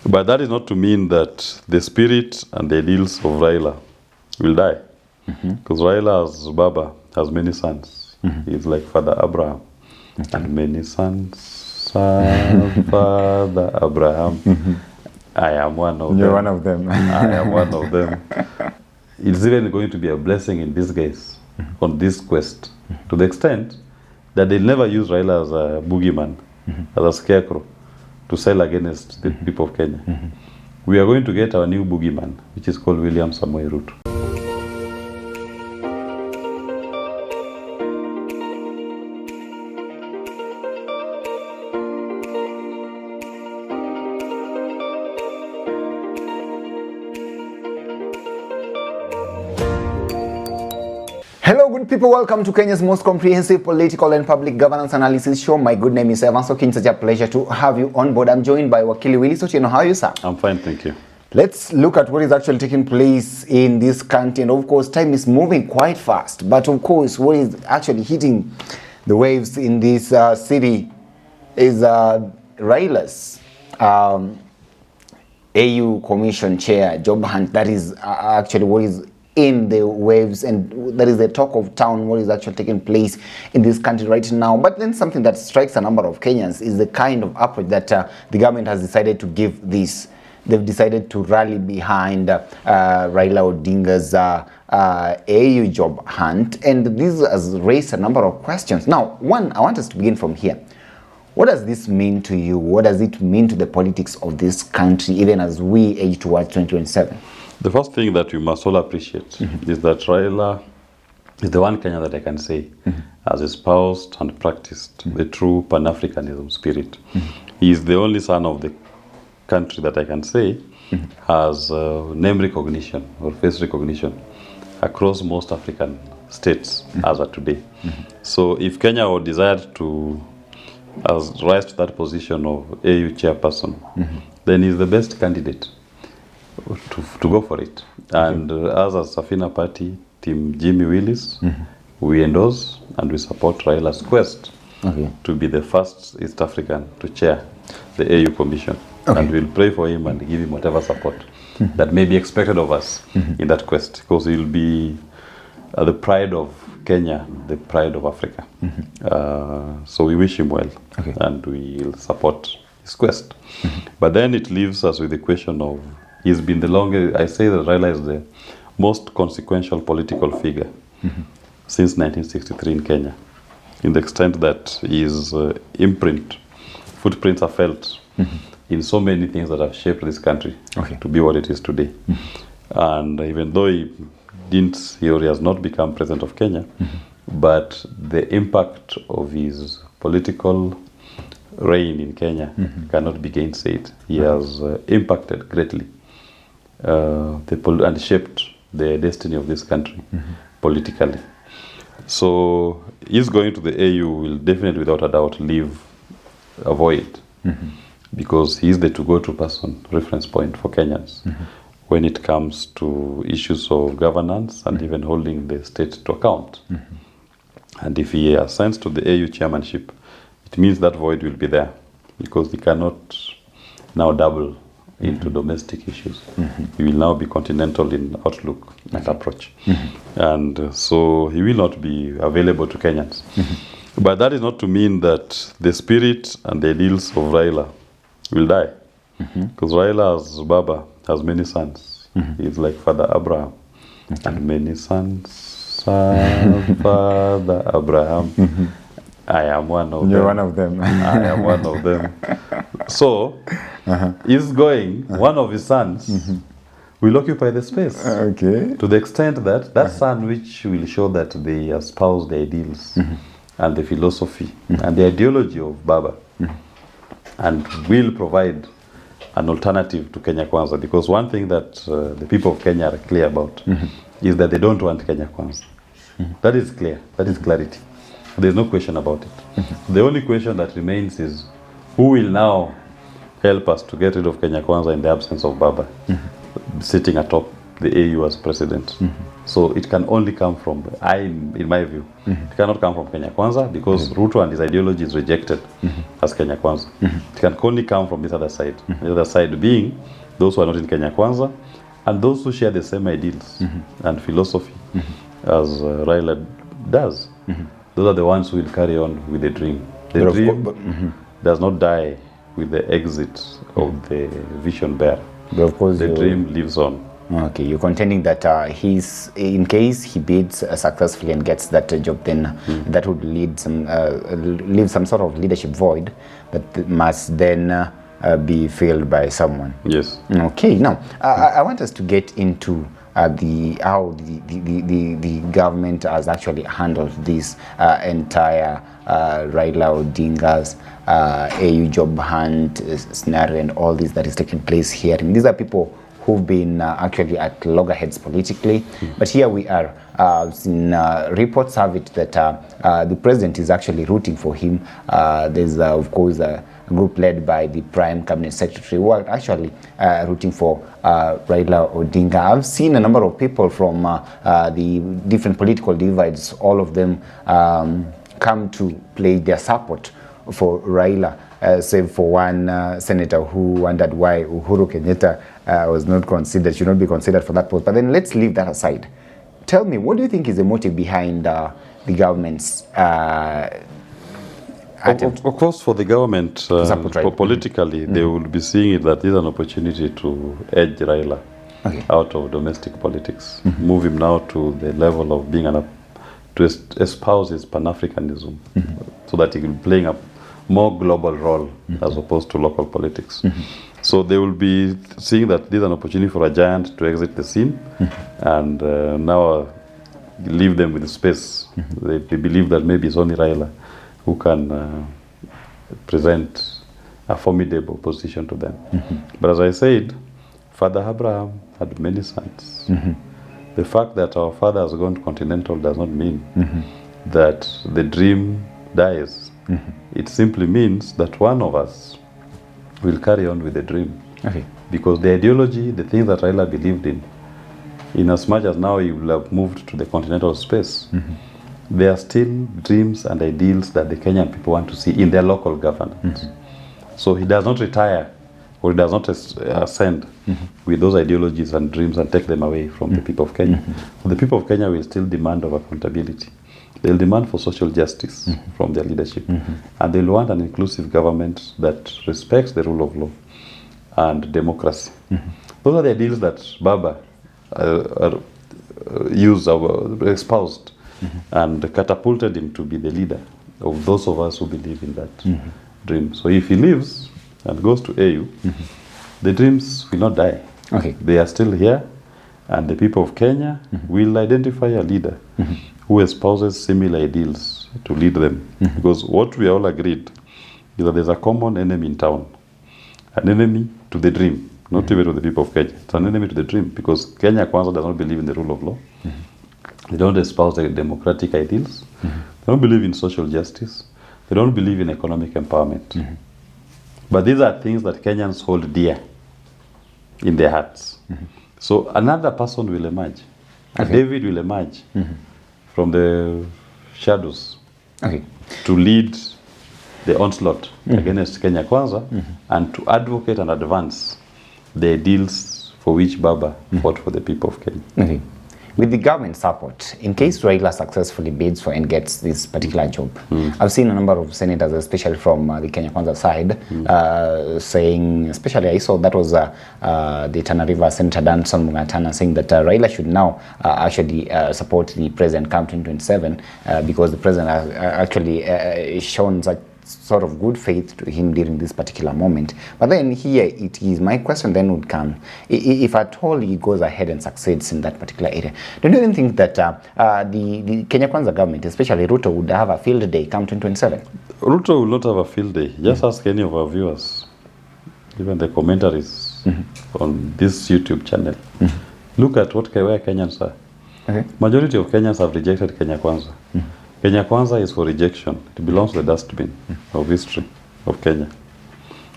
But that is not to mean that the spirit and the ideals of Raila will die. Because Raila, as Baba, has many sons. He's like Father Abraham. And many sons, Father Abraham. I am one of them. You're one of them. I am one of them. It's even going to be a blessing in disguise on this quest, to the extent that they'll never use Raila as a boogeyman, as a scarecrow, to sell against the people of Kenya. We are going to get our new boogeyman, which is called William Samoei Ruto. Hello, good people. Welcome to Kenya's most comprehensive political and public governance analysis show. My good name is Evan Sokin. Such a pleasure to have you on board. I'm joined by Wakili Willis. So, how are you, sir? I'm fine, thank you. Let's look at what is actually taking place in this country. And of course, time is moving quite fast. But of course, what is actually hitting the waves in this city is Raila's AU Commission Chair, job hunt. That is actually what is in the waves, and that is the talk of town, what is actually taking place in this country right now. But then something that strikes a number of Kenyans is the kind of approach that the government has decided to give this. They've decided to rally behind Raila Odinga's AU job hunt, and this has raised a number of questions. Now, one, I want us to begin from here. What does this mean to you? What does it mean to the politics of this country, even as we age towards 2027? The first thing that we must all appreciate is that Raila is the one Kenya that I can say has espoused and practiced the true Pan-Africanism spirit. He is the only son of the country that I can say has name recognition or face recognition across most African states as of today. So if Kenya would desire to rise to that position of AU chairperson, then he's the best candidate to go for it. And as a Sabina party, Team Jimmy Willis, we endorse and we support Raila's quest to be the first East African to chair the AU Commission. And we'll pray for him and give him whatever support that may be expected of us in that quest, because he'll be the pride of Kenya, the pride of Africa. So we wish him well and we'll support his quest. But then it leaves us with the question of, he's been the longest, I say that Raila is the most consequential political figure since 1963 in Kenya, in the extent that his footprints are felt in so many things that have shaped this country to be what it is today. And even though he has not become president of Kenya, but the impact of his political reign in Kenya cannot be gainsaid. He has impacted greatly and shaped the destiny of this country politically. So he's going to the AU will definitely, without a doubt, leave a void, because he's the to-go-to person, reference point for Kenyans when it comes to issues of governance and even holding the state to account. And if he ascends to the AU chairmanship, it means that void will be there, because he cannot now double into domestic issues. He will now be continental in outlook and approach. And so he will not be available to Kenyans. But that is not to mean that the spirit and the ideals of Raila will die. Because Raila, as Baba, has many sons. He's like Father Abraham. And many sons, Father Abraham. I am one of them. You're one of them. I am one of them. So, he's going, one of his sons will occupy the space. To the extent that that son, which will show that they espouse the ideals and the philosophy and the ideology of Baba, and will provide an alternative to Kenya Kwanza. Because one thing that the people of Kenya are clear about is that they don't want Kenya Kwanza. That is clear. That is clarity. There's no question about it. The only question that remains is, who will now help us to get rid of Kenya Kwanza in the absence of Baba sitting atop the AU as president. So it can only come from, in my view, it cannot come from Kenya Kwanza because Ruto and his ideology is rejected as Kenya Kwanza. It can only come from this other side. The other side being those who are not in Kenya Kwanza and those who share the same ideals and philosophy as Raila does. Those are the ones who will carry on with the dream. The dream does not die with the exit of the vision bearer. But of course, the dream lives on. Okay, you're contending that in case he bids successfully and gets that job, then that would leave some sort of leadership void that must then be filled by someone. Yes. Okay. Now, I want us to get into how the government has actually handled this entire Raila Odinga's AU job hunt scenario and all this that is taking place here. And these are people who've been actually at loggerheads politically, but here we are. Reports have it that the president is actually rooting for him. There's of course a group led by the Prime Cabinet Secretary who are actually rooting for Raila Odinga. I've seen a number of people from the different political divides, all of them come to play their support for Raila, save for one senator who wondered why Uhuru Kenyatta was not considered, should not be considered for that post. But then let's leave that aside. Tell me, what do you think is the motive behind the government's Of course, for the government, politically, they will be seeing it that this is an opportunity to edge Raila out of domestic politics, move him now to the level of being to espouse his Pan-Africanism, so that he will be playing a more global role as opposed to local politics. So they will be seeing that this is an opportunity for a giant to exit the scene and now leave them with space. They believe that maybe it's only Raila who can present a formidable position to them. But as I said, Father Abraham had many sons. The fact that our father has gone continental does not mean that the dream dies. It simply means that one of us will carry on with the dream. Because the ideology, the things that Raila believed in as much as now he will have moved to the continental space, there are still dreams and ideals that the Kenyan people want to see in their local governance. So he does not retire or he does not ascend with those ideologies and dreams and take them away from the people of Kenya. The people of Kenya will still demand of accountability. They'll demand for social justice from their leadership. And they'll want an inclusive government that respects the rule of law and democracy. Those are the ideals that Baba espoused and catapulted him to be the leader of those of us who believe in that dream. So if he lives and goes to AU, the dreams will not die. They are still here, and the people of Kenya will identify a leader who espouses similar ideals to lead them. Because what we all agreed is that there's a common enemy in town, an enemy to the dream, not even to the people of Kenya. It's an enemy to the dream because Kenya Kwanza does not believe in the rule of law. They don't espouse the democratic ideals. They don't believe in social justice. They don't believe in economic empowerment. But these are things that Kenyans hold dear in their hearts. So another person will emerge. David will emerge from the shadows to lead the onslaught against Kenya Kwanza and to advocate and advance the ideals for which Baba fought for the people of Kenya. With the government support, in case Raila successfully bids for and gets this particular job, I've seen a number of senators, especially from the Kenya Kwanza side, saying, especially I saw that was the Tana River Senator Danson Mungatana saying that Raila should now actually support the president come 2027 because the president has actually shown such sort of good faith to him during this particular moment. But then here it is, my question then would come, if at all he goes ahead and succeeds in that particular area, don't you even think that the Kenya Kwanza government, especially Ruto, would have a field day come 2027? Ruto will not have a field day. Just ask any of our viewers, even the commentaries on this YouTube channel. Look at where Kenyans are. Majority of Kenyans have rejected Kenya Kwanza. Kenya Kwanza is for rejection. It belongs to the dustbin of history of Kenya.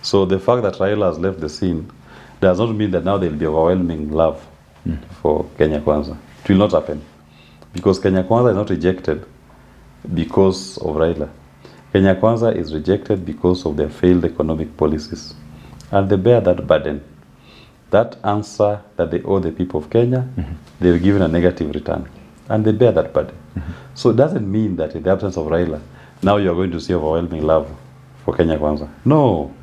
So the fact that Raila has left the scene does not mean that now there will be overwhelming love for Kenya Kwanza. It will not happen. Because Kenya Kwanza is not rejected because of Raila. Kenya Kwanza is rejected because of their failed economic policies. And they bear that burden. That answer that they owe the people of Kenya, they've given a negative return. And they bear that burden. So it doesn't mean that in the absence of Raila, now you are going to see overwhelming love for Kenya Kwanza. No.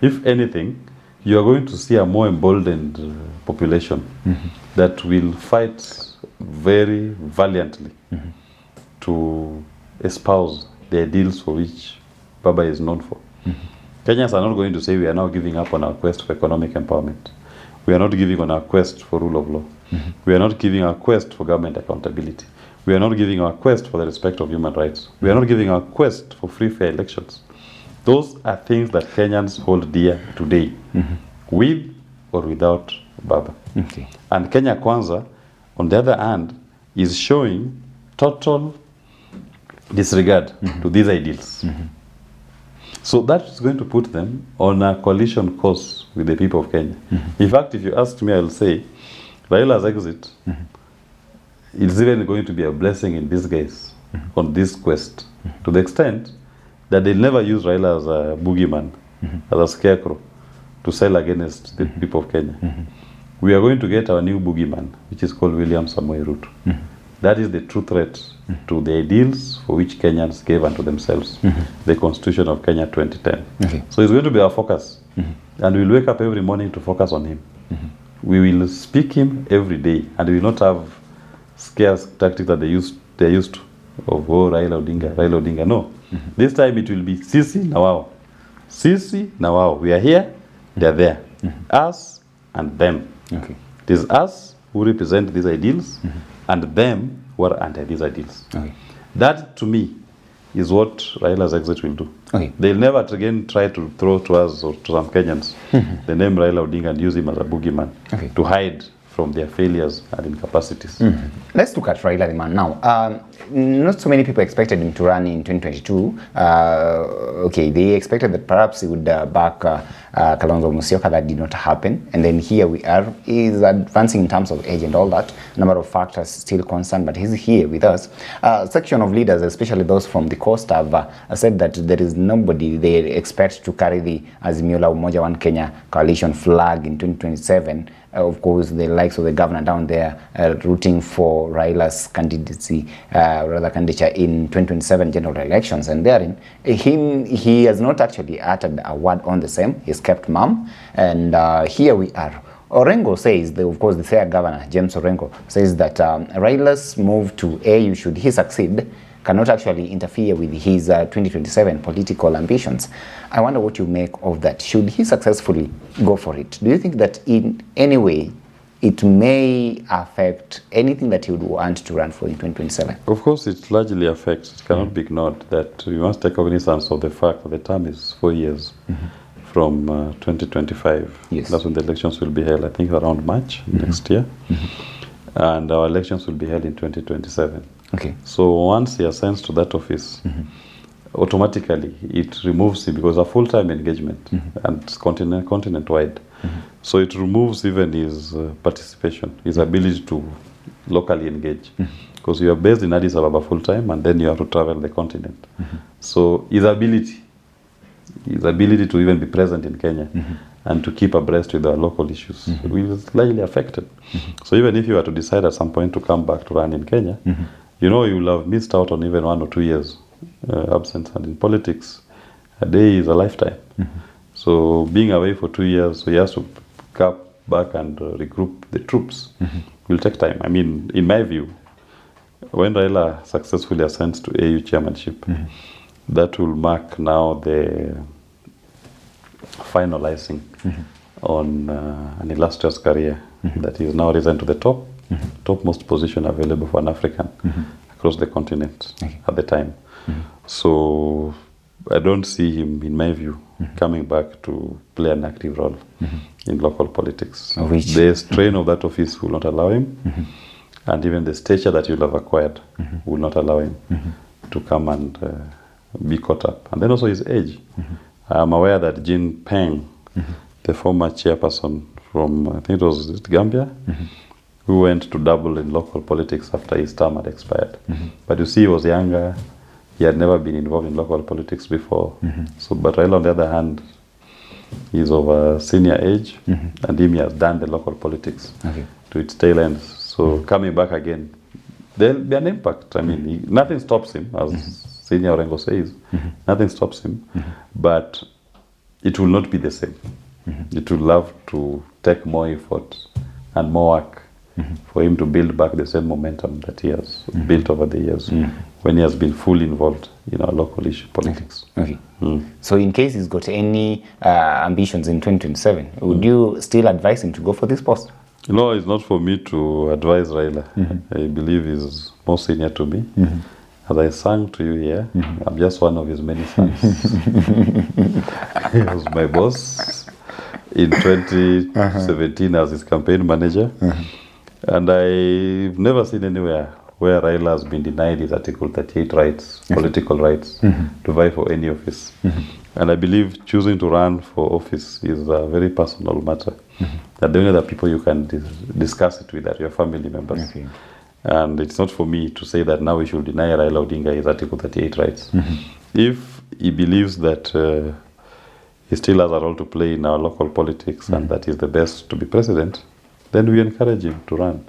If anything, you are going to see a more emboldened population that will fight very valiantly to espouse the ideals for which Baba is known for. Kenyans are not going to say we are now giving up on our quest for economic empowerment. We are not giving on our quest for rule of law. We are not giving our quest for government accountability. We are not giving our quest for the respect of human rights. We are not giving our quest for free, fair elections. Those are things that Kenyans hold dear today, with or without Baba. Okay. And Kenya Kwanza, on the other hand, is showing total disregard to these ideals. So that's going to put them on a collision course with the people of Kenya. In fact, if you ask me, I'll say Raila's exit is even going to be a blessing in disguise on this quest, to the extent that they'll never use Raila as a boogeyman, as a scarecrow, to sell against the people of Kenya. We are going to get our new boogeyman, which is called William Samoei Ruto. That is the true threat to the ideals for which Kenyans gave unto themselves, the Constitution of Kenya 2010. Okay. So it's going to be our focus. And we'll wake up every morning to focus on him. We will speak him every day, and we will not have scarce tactics that they're used to, of Raila Odinga. No. This time it will be Sisi na wao. Sisi na wao. We are here, they are there. Us and them. Okay. It is us who represent these ideals, and them who are anti these ideals. Okay. That, to me, is what Raila's exit will do. Okay. They'll never again try to throw to us or to some Kenyans the name Raila Odinga and use him as a boogeyman to hide from their failures and incapacities. Let's look at Raila the man now. Not so many people expected him to run in 2022. Okay, they expected that perhaps he would back Kalonzo Musyoka. That did not happen. And then here we are. He's advancing in terms of age and all that. A number of factors still concerned, but he's here with us. Section of leaders, especially those from the coast, have said that there is nobody they expect to carry the Azimio la Umoja One Kenya coalition flag in 2027. Of course, the likes of the governor down there rooting for Raila's candidacy, candidature in 2027 general elections, and therein, he has not actually uttered a word on the same. He's kept mum, and here we are. Orengo says, of course, the third governor, James Orengo, says that Raila's move to AU, should he succeed, cannot actually interfere with his 2027 political ambitions. I wonder what you make of that. Should he successfully go for it? Do you think that in any way it may affect anything that he would want to run for in 2027? Of course, it largely affects. It cannot be ignored that we must take cognizance of the fact that the term is 4 years from 2025. Yes. That's when the elections will be held, I think around March next year. And our elections will be held in 2027. Okay. So once he ascends to that office, automatically it removes him, because a full-time engagement and continent-wide. So it removes even his participation, his ability to locally engage. Because you are based in Addis Ababa full-time, and then you have to travel the continent. So his ability to even be present in Kenya and to keep abreast with our local issues will be largely affected. So even if you were to decide at some point to come back to run in Kenya, you know you will have missed out on even 1 or 2 years absence. And in politics, a day is a lifetime. So being away for 2 years, so he has to come back and regroup the troops, will take time. I mean, in my view, when Raila successfully ascends to AU chairmanship, that will mark now the finalizing on an illustrious career that he has now risen to the topmost position available for an African across the continent at the time. So I don't see him, in my view, coming back to play an active role in local politics. The strain of that office will not allow him, and even the stature that you'll have acquired will not allow him to come and be caught up. And then also his age. I'm aware that Jean Peng, the former chairperson from, I think it was Gambia, who went to double in local politics after his term had expired. But you see, he was younger. He had never been involved in local politics before. So, but Raila, on the other hand, he's of a senior age, and he has done the local politics to its tail end. So coming back again, there'll be an impact. I mean, nothing stops him, as Senior Orengo says. Nothing stops him, but it will not be the same. It will have to take more effort and more work for him to build back the same momentum that he has built over the years when he has been fully involved in our local issue politics. So in case he's got any ambitions in 2027, would you still advise him to go for this post? No, it's not for me to advise Raila. I believe he's more senior to me. As I sang to you here, I'm just one of his many sons. He was my boss in 2017 as his campaign manager. And I've never seen anywhere where Raila has been denied his Article 38 rights, political rights, to vie for any office. And I believe choosing to run for office is a very personal matter. That the only other people you can discuss it with are your family members. And it's not for me to say that now we should deny Raila Odinga his Article 38 rights. If he believes that he still has a role to play in our local politics and that he's the best to be president, then we encourage him to run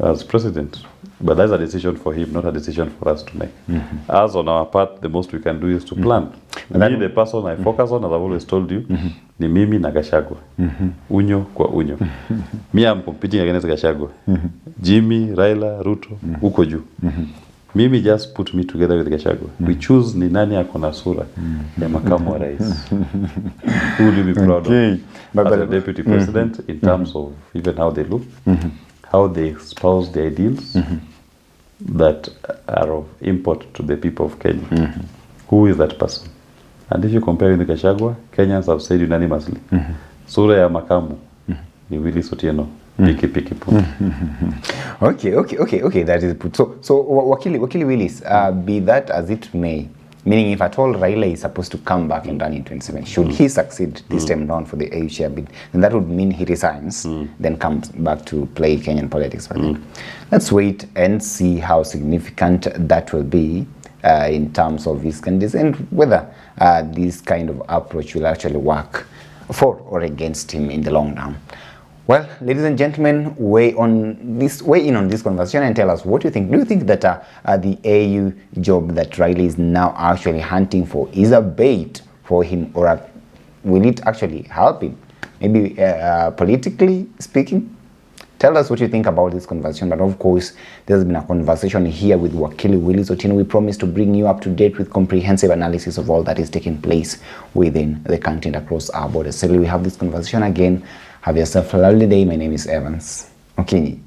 as president. But that's a decision for him, not a decision for us to make. As on our part, the most we can do is to plan. Me, the person I focus on, as I've always told you, ni mimi na Gachagua. Unyo kwa unyo. Me, I'm competing against Gachagua. Jimmy, Raila, Ruto, uko juu. Mimi just put me together with Gachagua. We choose ni nani ako na sura ya makamu wa rais. Who will you be proud of as a deputy president in terms of even how they look, how they espouse the ideals that are of import to the people of Kenya. Who is that person? And if you compare with Gachagua, Kenyans have said unanimously, sura ya makamu ni Willis Otieno. Piki put. Okay, that is put. So Wakili Willis, be that as it may, meaning if at all Raila is supposed to come back and run in 2027, should he succeed this time round for the AU chair bid, then that would mean he resigns, then comes back to play Kenyan politics. But let's wait and see how significant that will be in terms of his candidacy and whether this kind of approach will actually work for or against him in the long run. Well, ladies and gentlemen, weigh in on this conversation and tell us what you think. Do you think that the AU job that Raila is now actually hunting for is a bait for him, or will it actually help him? Maybe politically speaking? Tell us what you think about this conversation. But of course, there's been a conversation here with Wakili Willis Otieno. We promise to bring you up to date with comprehensive analysis of all that is taking place within the country and across our borders. So we have this conversation again. Have yourself a lovely day. My name is Evans Okinyi.